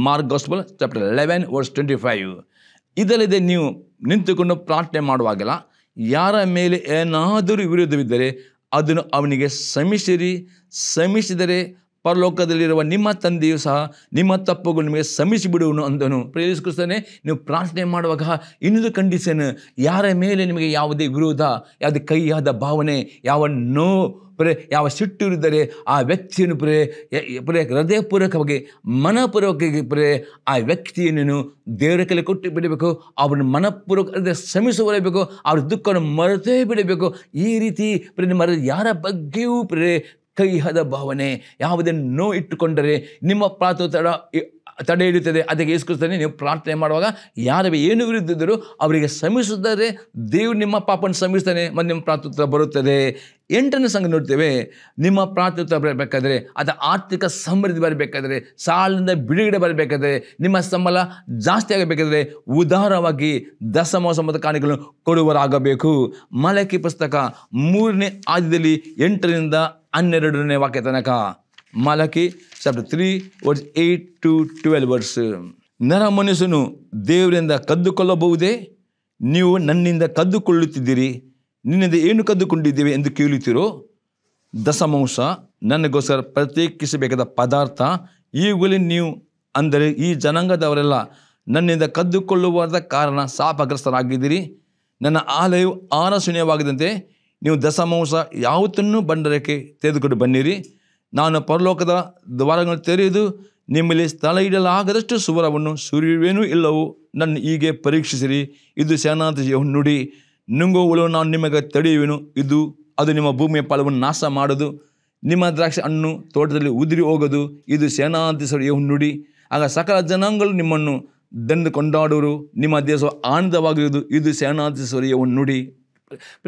[SPEAKER 1] ಮಾರ್ಕ್ ಗಾಸ್ಪಲ್ ಚಾಪ್ಟರ್ 11:25. ಇದಲ್ಲದೆ ನೀವು ನಿಂತುಕೊಂಡು ಪ್ರಾರ್ಥನೆ ಮಾಡುವಾಗಲ್ಲ, ಯಾರ ಮೇಲೆ ಏನಾದರೂ ವಿರೋಧವಿದ್ದರೆ ಅದನ್ನು ಅವನಿಗೆ ಶ್ರಮಿಸಿದರೆ ಪರಲೋಕದಲ್ಲಿರುವ ನಿಮ್ಮ ತಂದೆಯು ಸಹ ನಿಮ್ಮ ತಪ್ಪುಗಳು ನಿಮಗೆ ಶ್ರಮಿಸಿಬಿಡುವನು ಅಂದನು. ಪ್ರೇರಿಸ್ತಾನೆ, ನೀವು ಪ್ರಾರ್ಥನೆ ಮಾಡುವಾಗ ಇನ್ನೊಂದು ಕಂಡೀಷನ್, ಯಾರ ಮೇಲೆ ನಿಮಗೆ ಯಾವುದೇ ವಿರೋಧ, ಯಾವುದೇ ಕೈಯಾದ ಭಾವನೆ, ಯಾವ ನೋವು ಪ್ರೇರೆ, ಯಾವ ಸಿಟ್ಟು ಇರಿದರೆ ಆ ವ್ಯಕ್ತಿಯನ್ನು ಪ್ರೇರೆ ಹೃದಯಪೂರ್ವಕವಾಗಿ, ಮನಪೂರ್ವಕವಾಗಿ ಪ್ರೇರೆ ಆ ವ್ಯಕ್ತಿಯನ್ನು ದೇವರ ಕೈಲಿ ಕೊಟ್ಟು ಬಿಡಬೇಕು. ಅವ್ರನ್ನ ಮನಪೂರ್ವಕ ಶ್ರಮಿಸುವಬೇಕು, ಅವ್ರ ದುಃಖವನ್ನು ಮರೆತೇ ಬಿಡಬೇಕು. ಈ ರೀತಿ ಪ್ರೇರೆ ಯಾರ ಬಗ್ಗೆಯೂ ಪ್ರೇರೆ ಕೈಯಾದ ಭಾವನೆ, ಯಾವುದೇ ನೋವು ಇಟ್ಟುಕೊಂಡರೆ ನಿಮ್ಮ ಪ್ರಾರ್ಥನೆ ತಡೆ ಹಿಡಿಯುತ್ತದೆ. ಅದಕ್ಕೆ ಯೇಸು ಕ್ರಿಸ್ತನೇ, ನೀವು ಪ್ರಾರ್ಥನೆ ಮಾಡುವಾಗ ಯಾರು ಏನು ವಿರುದ್ಧಿದ್ದರೂ ಅವರಿಗೆ ಶ್ರಮಿಸಿದರೆ ದೇವರು ನಿಮ್ಮ ಪಾಪವನ್ನು ಶ್ರಮಿಸ್ತಾನೆ ಮತ್ತು ನಿಮ್ಮ ಪ್ರಾರ್ಥನೆ ಬರುತ್ತದೆ. 8ನೇ ಸಂಘ ನೋಡ್ತೇವೆ, ನಿಮ್ಮ ಪ್ರಾರ್ಥನೆ ಬರಬೇಕಾದ್ರೆ, ಅದು ಆರ್ಥಿಕ ಸಮೃದ್ಧಿ ಬರಬೇಕಾದ್ರೆ, ಸಾಲಿನಿಂದ ಬಿಡುಗಡೆ ಬರಬೇಕಾದ್ರೆ, ನಿಮ್ಮ ಸಂಬಳ ಜಾಸ್ತಿ ಆಗಬೇಕಾದ್ರೆ ಉದಾರವಾಗಿ ದಶಮಾಂಶದ ಕಾಣಿಕೆಗಳನ್ನು ಕೊಡುವರಾಗಬೇಕು. ಮಲಕಿ ಪುಸ್ತಕ 3ನೇ ಅಧ್ಯಾಯದಲ್ಲಿ 8ರಿಂದ 12ನೇ ವಾಕ್ಯ ತನಕ, ಮಲಕಿ ಚಾಪ್ಟರ್ 3:8-12. ನರ ಮನುಷ್ಯನು ದೇವರಿಂದ ಕದ್ದುಕೊಳ್ಳಬಹುದೇ? ನೀವು ನನ್ನಿಂದ ಕದ್ದುಕೊಳ್ಳುತ್ತಿದ್ದೀರಿ. ನಿನ್ನಿಂದ ಏನು ಕದ್ದುಕೊಂಡಿದ್ದೀವಿ ಎಂದು ಕೇಳುತ್ತೀರೋ? ದಶಮಾಂಶ, ನನಗೋಸ್ಕರ ಪ್ರತ್ಯೇಕಿಸಬೇಕಾದ ಪದಾರ್ಥ, ಈಗಲೇ ನೀವು ಅಂದರೆ ಈ ಜನಾಂಗದವರೆಲ್ಲ ನನ್ನಿಂದ ಕದ್ದುಕೊಳ್ಳುವಾದ ಕಾರಣ ಶಾಪಗ್ರಸ್ತರಾಗಿದ್ದೀರಿ. ನನ್ನ ಆಲಯವು ಆನಶೂನ್ಯವಾಗದಂತೆ ನೀವು ದಶಮಾಂಶ ಯಾವತ್ತನ್ನು ಭಂಡಾರಕ್ಕೆ ತೆಗೆದುಕೊಂಡು ಬನ್ನಿರಿ. ನಾನು ಪರಲೋಕದ ದ್ವಾರಗಳನ್ನು ತೆರೆದು ನಿಮ್ಮಲ್ಲಿ ಸ್ಥಳ ಇಡಲಾಗದಷ್ಟು ಸುವರವನ್ನು ಸುರಿಯುವೇನೂ ಇಲ್ಲವೋ ನನ್ನ ಹೀಗೆ ಪರೀಕ್ಷಿಸಿರಿ. ಇದು ಸೇನಾಧಿಪತಿಯ ಯೆಹೋವನ ನುಡಿ. ನುಂಗುವಳು ನಾನು ನಿಮಗೆ ತಡೆಯುವೆನು, ಅದು ನಿಮ್ಮ ಭೂಮಿಯ ಫಲವನ್ನು ನಾಶ ಮಾಡೋದು, ನಿಮ್ಮ ದ್ರಾಕ್ಷಿ ಹಣ್ಣು ತೋಟದಲ್ಲಿ ಉದುರಿ ಹೋಗೋದು. ಇದು ಸೇನಾಧಿಪತಿಯ ಯೆಹೋವನ ನುಡಿ. ಆಗ ಸಕಲ ಜನಾಂಗಗಳು ನಿಮ್ಮನ್ನು ದಂಡು ಕೊಂಡಾಡುವರು, ನಿಮ್ಮ ದೇಶವು ಆನಂದವಾಗಿರುವುದು. ಇದು ಸೇನಾಧಿಪತಿಯ ಯೆಹೋವನ ನುಡಿ.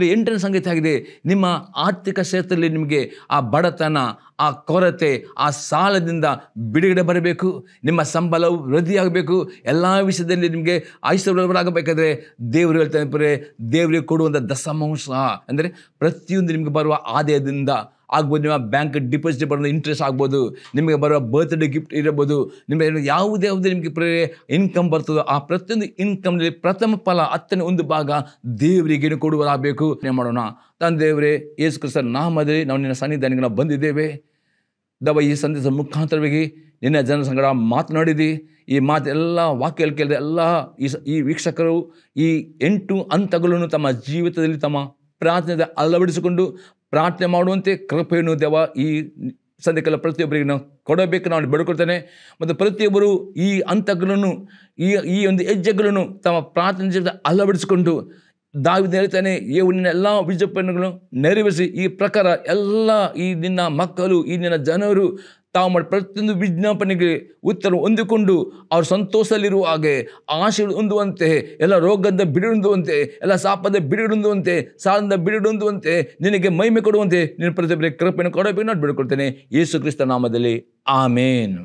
[SPEAKER 1] 8ನೇ ಸಂಗತಿ ಆಗಿದೆ, ನಿಮ್ಮ ಆರ್ಥಿಕ ಕ್ಷೇತ್ರದಲ್ಲಿ ನಿಮಗೆ ಆ ಬಡತನ, ಆ ಕೊರತೆ, ಆ ಸಾಲದಿಂದ ಬಿಡುಗಡೆ ಬರಬೇಕು. ನಿಮ್ಮ ಸಂಬಳವು ವೃದ್ಧಿಯಾಗಬೇಕು. ಎಲ್ಲ ವಿಷಯದಲ್ಲಿ ನಿಮಗೆ ಐಶ್ವರ್ಯವಾಗಬೇಕಾದ್ರೆ ದೇವರು ಹೇಳ್ತಾರೆ, ದೇವರಿಗೆ ಕೊಡುವಂಥ ದಶಮಾಂಶ ಅಂದರೆ ಪ್ರತಿಯೊಂದು ನಿಮಗೆ ಬರುವ ಆದಾಯದಿಂದ ಆಗ್ಬೋದು. ನಿಮ್ಮ ಬ್ಯಾಂಕ್ ಡಿಪಾಸಿಟ್ ಬರೋದು ಇಂಟ್ರೆಸ್ಟ್ ಆಗ್ಬೋದು, ನಿಮಗೆ ಬರುವ ಬರ್ತ್ಡೇ ಗಿಫ್ಟ್ ಇರಬಹುದು, ನಿಮಗೆ ಯಾವುದೇ ನಿಮಗೆ ಇನ್ಕಮ್ ಬರ್ತದೋ ಆ ಪ್ರತಿಯೊಂದು ಇನ್ಕಮ್ನಲ್ಲಿ ಪ್ರಥಮ ಫಲ 10ನೇ 1 ಭಾಗ ದೇವರಿಗೆ ಕೊಡುವರಾಗಬೇಕು. ಏನು ಮಾಡೋಣ? ತಂದೆಯವರೇ, ಯೇಸು ಕ್ರಿಸ್ತನ ನಾಮದಲ್ಲಿ ನಾವು ನಿನ್ನ ಸನ್ನಿಧಾನಕ್ಕೆ ನಾವು ಬಂದಿದ್ದೇವೆ. ಈ ಸಂದೇಶದ ಮುಖಾಂತರವಾಗಿ ನಿನ್ನ ಜನರ ಸಂಗಡ ಮಾತನಾಡಿದಿ. ಈ ಮಾತು ಎಲ್ಲ ವಾಕ್ಯದಲ್ಲಿ ಕೇಳಿದ ಎಲ್ಲ ಈ ವೀಕ್ಷಕರು ಈ 8 ಹಂತಗಳನ್ನು ತಮ್ಮ ಜೀವಿತದಲ್ಲಿ ತಮ್ಮ ಪ್ರಾರ್ಥನೆ ಅಳವಡಿಸಿಕೊಂಡು ಪ್ರಾರ್ಥನೆ ಮಾಡುವಂತೆ ಕೃಪೆಯನ್ನು ದೇವ ಈ ಸಂದೇಶಗಳ ಪ್ರತಿಯೊಬ್ಬರಿಗೆ ನಾವು ಕೊಡಬೇಕು ನಾನು ಬೇಡಿಕೊಳ್ತೇನೆ. ಮತ್ತು ಪ್ರತಿಯೊಬ್ಬರು ಈ ಹಂತಗಳನ್ನು ಈ ಒಂದು ಹೆಜ್ಜೆಗಳನ್ನು ತಮ್ಮ ಪ್ರಾರ್ಥನೆ ಜೀವಿತ ಅಳವಡಿಸಿಕೊಂಡು ದಾವೀದನು ಹೇಳ್ತಾನೆ, ನಿನ್ನ ಎಲ್ಲ ವಿಜ್ಞಾಪನೆಗಳನ್ನು ನೆರವೇರಿಸಿ ಈ ಪ್ರಕಾರ ಎಲ್ಲ ಈ ನಿನ್ನ ಮಕ್ಕಳು, ಈ ನಿನ್ನ ಜನರು ತಾವು ಮಾಡಿ ಪ್ರತಿಯೊಂದು ವಿಜ್ಞಾಪನೆಗೆ ಉತ್ತರ ಹೊಂದಿಕೊಂಡು ಅವರು ಸಂತೋಷದಲ್ಲಿರುವ ಹಾಗೆ, ಆಶೆ ಹೊಂದುವಂತೆ, ಎಲ್ಲ ರೋಗದ ಬಿಡುವಂತೆ, ಎಲ್ಲ ಶಾಪದ ಬಿಡುವಂತೆ, ಸಾಲದ ಬಿಡುವಂತೆ, ನಿನಗೆ ಮಹಿಮೆ ಕೊಡುವಂತೆ ನಿನ್ನ ಪ್ರತಿಯೊಬ್ಬರಿಗೆ ಕೃಪೆಯನ್ನು ಕೊಡಬೇಕು ನಾನು ಬಿಡುಕೊಳ್ತೇನೆ ಯೇಸು ಕ್ರಿಸ್ತ ನಾಮದಲ್ಲಿ, ಆಮೇನ್.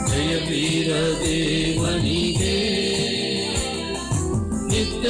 [SPEAKER 2] ಜಯ ವೀರ ದೇವನಿಗೆ ನಿತ್ಯ